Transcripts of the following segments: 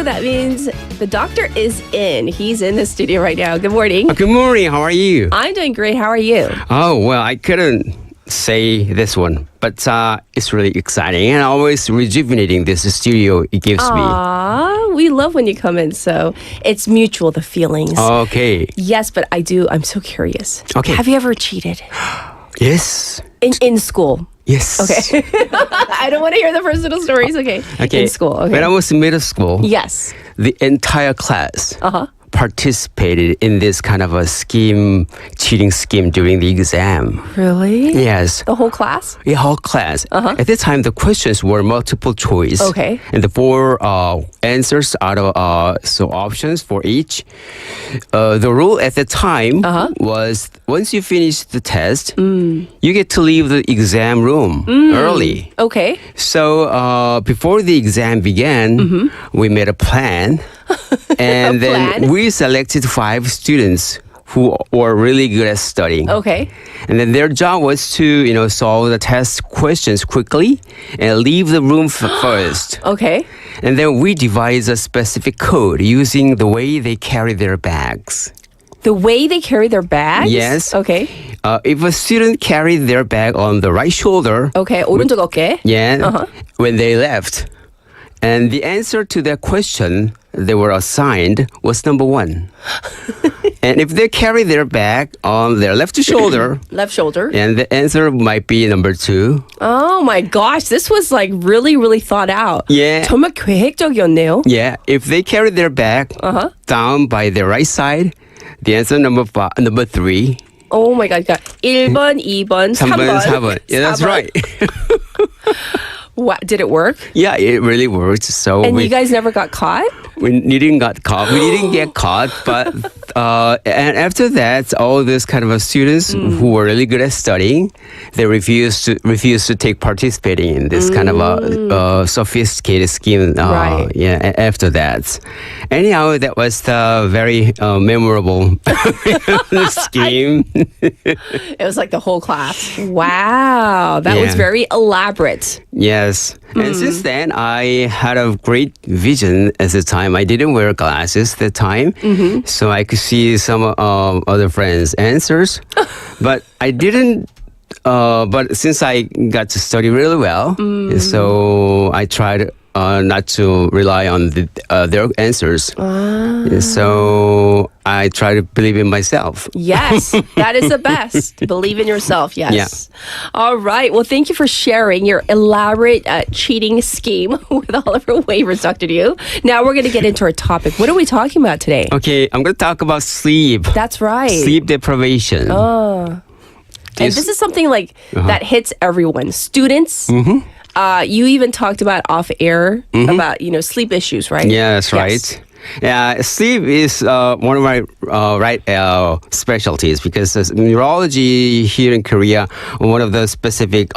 That means the doctor is in. He's in the studio right now. Good morning. Good morning. How are you? I'm doing great. How are you? Oh, well, I couldn't say this one, but it's really exciting and always rejuvenating this studio it gives me. Aww, we love when you come in, so it's mutual, the feelings. Okay. Yes, but I'm so curious. Okay. Have you ever cheated? Yes. In school? Yes. Okay. I don't want to hear the personal stories. Okay. In school. Okay. When I was in middle school, Yes. the entire class Uh-huh. participated in this kind of a cheating scheme during the exam. Really? Yes. The whole class? The whole class. Uh-huh. At the time, the questions were multiple choice. Okay. And the four answers out of options for each. The rule at the time was once you finish the test, you get to leave the exam room early. Okay. So before the exam began, we made a plan. And then we selected 5 students who were really good at studying. Okay. And then their job was to, solve the test questions quickly and leave the room first. Okay. And then we devised a specific code using the way they carry their bags. The way they carry their bags? Yes. Okay. If a student carried their bag on the right shoulder, Okay. 오른쪽 어깨? when they left, and the answer to that question they were assigned was number 1. And if they carry their bag on their left shoulder, Left shoulder. and the answer might be number 2. Oh my gosh, this was like really, really thought out. Yeah. 정말 계획적이었네요. Yeah, if they carry their bag down by their right side, the answer number 3. Oh my god, 1번, 2번, 3번. 4번. Yeah, that's 4번. right. What, did it work? Yeah, it really worked. So And you guys never got caught? we didn't get caught. We didn't get caught, but and after that, all these kind of students who were really good at studying, they refused to take participating in this kind of a sophisticated scheme. Right. Yeah. After that, anyhow, that was the very memorable scheme. It was like the whole class. Wow, that was Yeah. very elaborate. Yes. And since then, I had a great vision at the time. I didn't wear glasses at the time, so I could see some other friends' answers. But I didn't. But since I got to study really well, so I tried not to rely on their answers. So I try to believe in myself. Yes, that is the best. Believe in yourself, yes. Yeah. All right. Well, thank you for sharing your elaborate cheating scheme with all of your waivers, Dr. Ryu. Now we're going to get into our topic. What are we talking about today? Okay, I'm going to talk about sleep. That's right. Sleep deprivation. And this is something like that hits everyone. Students. You even talked about off air about sleep issues, right? Yeah, that's right. Yeah, sleep is one of my specialties because neurology here in Korea, one of the specific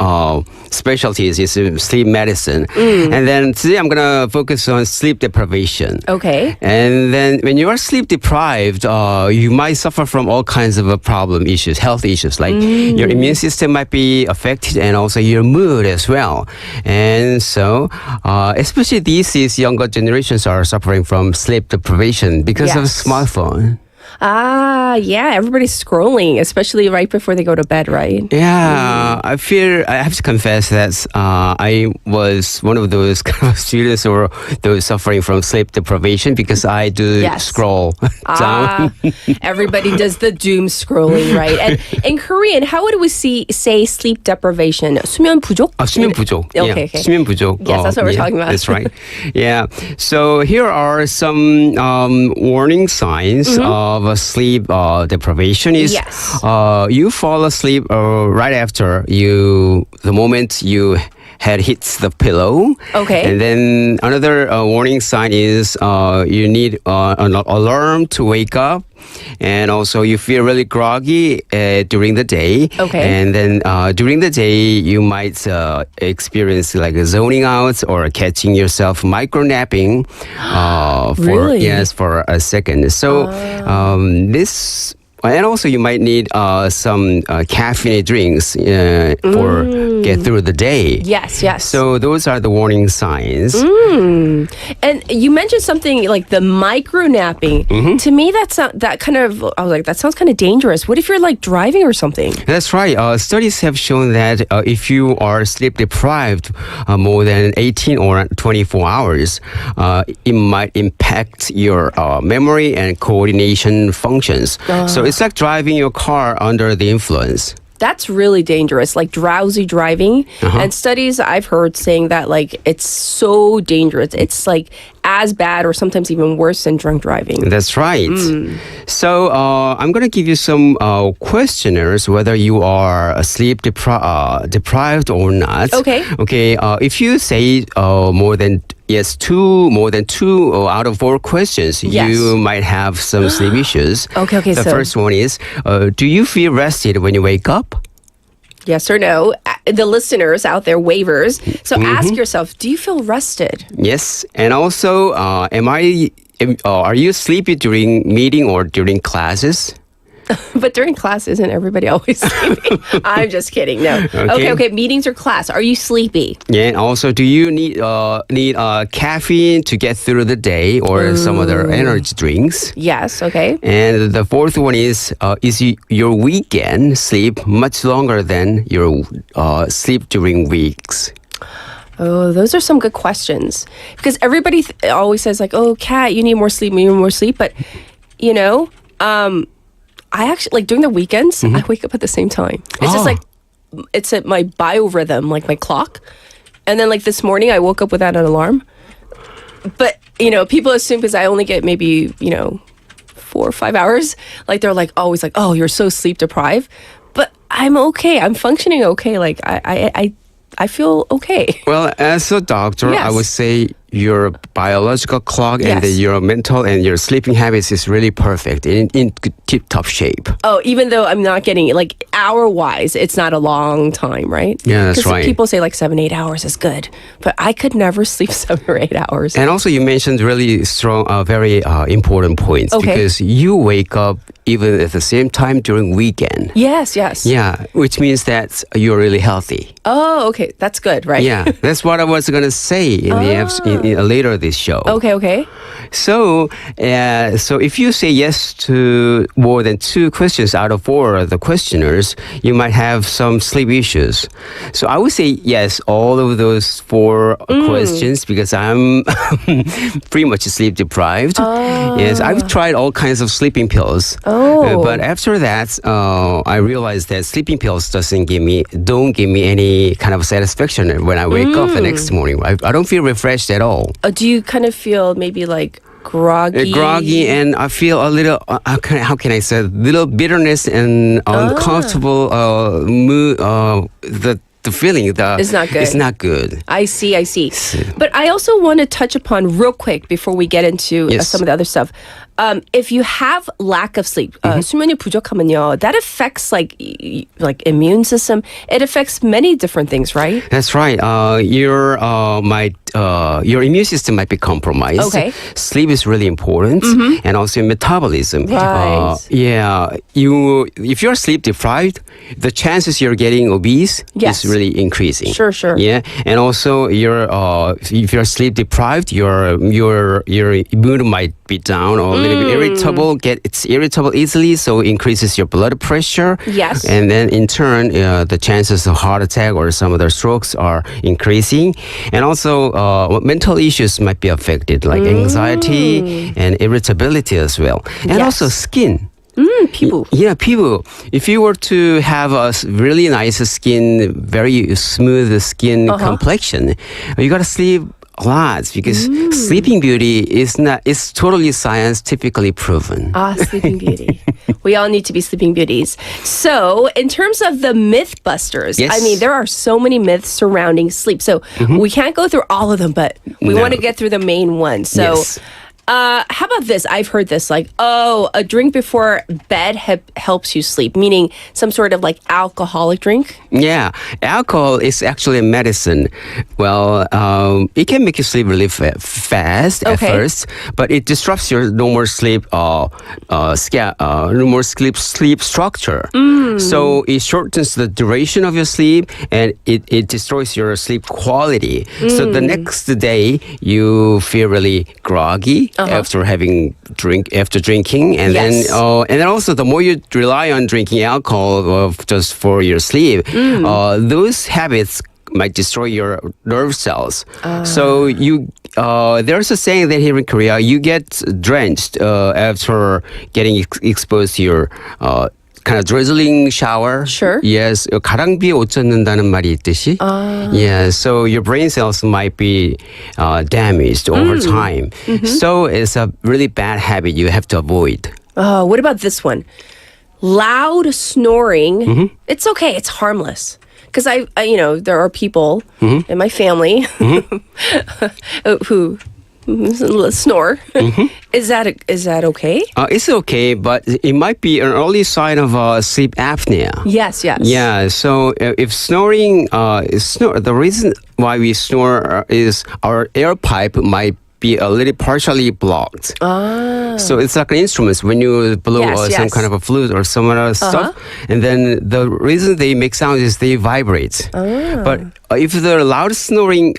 specialties is sleep medicine. And then today I'm going to focus on sleep deprivation. Okay. And then when you are sleep deprived, you might suffer from all kinds of issues, health issues, like your immune system might be affected and also your mood as well. And so, especially these days, younger generations are suffering from sleep deprivation because of smartphone. Yeah, everybody's scrolling, especially right before they go to bed, right? Yeah, I have to confess that I was one of those kind of students or those suffering from sleep deprivation because I do scroll down. Everybody does the doom scrolling, right? And in Korean, how would we say sleep deprivation? 수면 부족? 수면 부족. Okay. 수면 부족. Yes, that's what we're talking about. That's right. Yeah. So here are some warning signs of sleep deprivation is you fall asleep right after the moment you head hits the pillow. Okay. And then another warning sign is you need an alarm to wake up. And also you feel really groggy during the day. Okay. And then during the day, you might experience like zoning out or catching yourself micro-napping for a second. So this And also, you might need some caffeine drinks for get through the day. Yes, yes. So those are the warning signs. And you mentioned something like the micro napping. To me, that sounds kind of dangerous. What if you're like driving or something? That's right. Studies have shown that if you are sleep deprived more than 18 or 24 hours, it might impact your memory and coordination functions. So it's like driving your car under the influence. That's really dangerous, like drowsy driving. And studies I've heard saying that like it's so dangerous. It's like as bad or sometimes even worse than drunk driving. That's right. So I'm going to give you some questionnaires whether you are sleep deprived or not. Okay. Okay. If you say more than two out of 4 questions, you might have some sleep issues. Okay. The first one is, do you feel rested when you wake up? Yes or no? The listeners out there, waivers. So ask yourself, do you feel rested? Yes. And also, are you sleepy during meeting or during classes? But during class, isn't everybody always sleepy? I'm just kidding. No. Okay. Meetings or class. Are you sleepy? Yeah. And also, do you need caffeine to get through the day or some other energy drinks? Yes. Okay. And the fourth one is your weekend sleep much longer than your sleep during weeks? Oh, those are some good questions. Because everybody always says like, oh, Kat, you need more sleep. But, you know, I actually, like during the weekends, I wake up at the same time. It's just like, it's at my biorhythm, like my clock. And then like this morning, I woke up without an alarm. But, you know, people assume because I only get maybe, 4 or 5 hours, like they're like always like, oh, you're so sleep deprived. But I'm okay. I'm functioning okay. Like I feel okay. Well, as a doctor, I would say your biological clock and your mental and your sleeping habits is really perfect, in tip-top shape. Oh, even though I'm not getting it, like hour-wise, it's not a long time, right? Yeah, that's right. People say like 7-8 hours is good, but I could never sleep 7 or 8 hours. And also you mentioned really strong, very important points because you wake up even at the same time during weekend. Yes. Yeah, which means that you're really healthy. Oh, okay. That's good, right? Yeah, that's what I was going to say in later this show. Okay. So if you say yes to more than 2 questions out of 4 of the questioners, you might have some sleep issues. So I would say yes, all of those 4 questions because I'm pretty much sleep deprived. Yes, I've tried all kinds of sleeping pills. But after that, I realized that sleeping pills don't give me any kind of satisfaction when I wake up the next morning. I don't feel refreshed at all. Do you kind of feel maybe like groggy? And I feel a little, how can I say, a little bitterness and uncomfortable mood, the feeling it's not good. It's not good. I see. But I also want to touch upon real quick before we get into some of the other stuff. If you have lack of sleep, 수면이 부족하면요, that affects like immune system. It affects many different things, right? That's right. Your immune system might be compromised. Okay. Sleep is really important, and also metabolism. Right. If you're sleep deprived, the chances you're getting obese is really increasing. Sure. Yeah, and also if you're sleep deprived, your mood might be down or a little bit irritable. It's irritable easily, so increases your blood pressure. Yes. And then in turn, the chances of heart attack or some other strokes are increasing. And also, mental issues might be affected, like anxiety and irritability as well. And also skin. 피부. Yeah, 피부. If you were to have a really nice skin, very smooth skin complexion, you gotta sleep a lot because sleeping beauty is totally scientifically proven. Sleeping beauty. We all need to be sleeping beauties. So, in terms of the myth busters, I mean, there are so many myths surrounding sleep. So, we can't go through all of them, but we want to get through the main ones. So, How about this? I've heard this like, oh, a drink before bed helps you sleep, meaning some sort of like alcoholic drink. Yeah, alcohol is actually a medicine. Well, it can make you sleep really fast at first, but it disrupts your normal sleep sleep structure. So it shortens the duration of your sleep and it destroys your sleep quality. So the next day you feel really groggy after drinking, and then also the more you rely on drinking alcohol just for your sleep, those habits might destroy your nerve cells. So there's a saying that here in Korea, you get drenched after getting exposed to your kind of drizzling shower. Sure. Yes, 가랑비에 옷 젖는다는 말이 있듯이. Yeah, so your brain cells might be damaged over time. So it's a really bad habit you have to avoid. What about this one? Loud snoring. It's okay. It's harmless. Because I there are people in my family who snore. Is that okay? It's okay, but it might be an early sign of sleep apnea. Yes. Yeah, so if snoring, the reason why we snore is our air pipe might be a little partially blocked. So it's like an instrument when you blow some kind of a flute or some other stuff, and then the reason they make sound is they vibrate. But if the loud snoring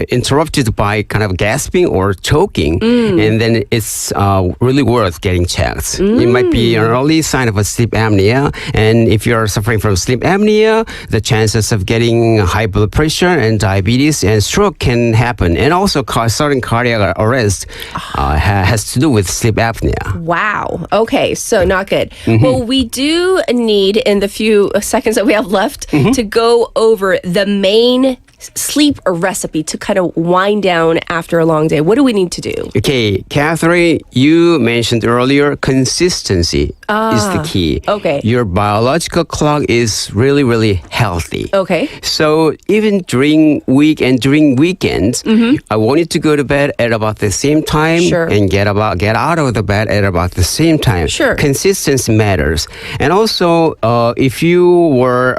interrupted by kind of gasping or choking, and then it's really worth getting checked. It might be an early sign of a sleep apnea, and if you're suffering from sleep apnea, the chances of getting high blood pressure and diabetes and stroke can happen. And also sudden cardiac arrest has to do with sleep apnea. Wow. Okay, so not good. Well, we do need, in the few seconds that we have left, to go over the main sleep recipe to kind of wind down after a long day. What do we need to do? Okay, Catherine, you mentioned earlier consistency is the key. Okay. Your biological clock is really, really healthy. Okay. So even during week and during weekends, I want you to go to bed at about the same time and get out of the bed at about the same time. Sure. Consistency matters. And also, if you were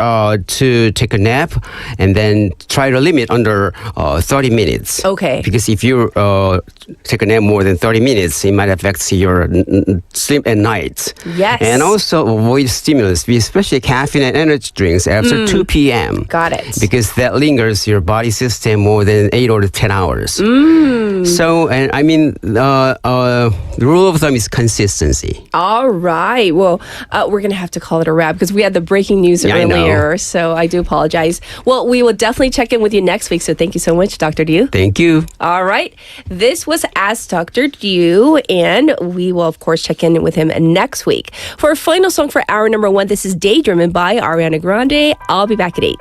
to take a nap and then try to limit under 30 minutes. Okay. Because if you take a nap more than 30 minutes, it might affect your sleep at night. Yes. And also avoid stimulus, especially caffeine and energy drinks after 2 p.m. Got it. Because that lingers your body system more than 8 or 10 hours. So, and I mean, the rule of thumb is consistency. All right. Well, we're going to have to call it a wrap because we had the breaking news earlier. So I do apologize. Well, we will definitely check in with you next week. So thank you so much, Dr. Ryu. Thank you. All right. This was Ask Dr. Ryu, and we will, of course, check in with him next week. For our final song for hour number 1, this is Daydreamin' by Ariana Grande. I'll be back at 8.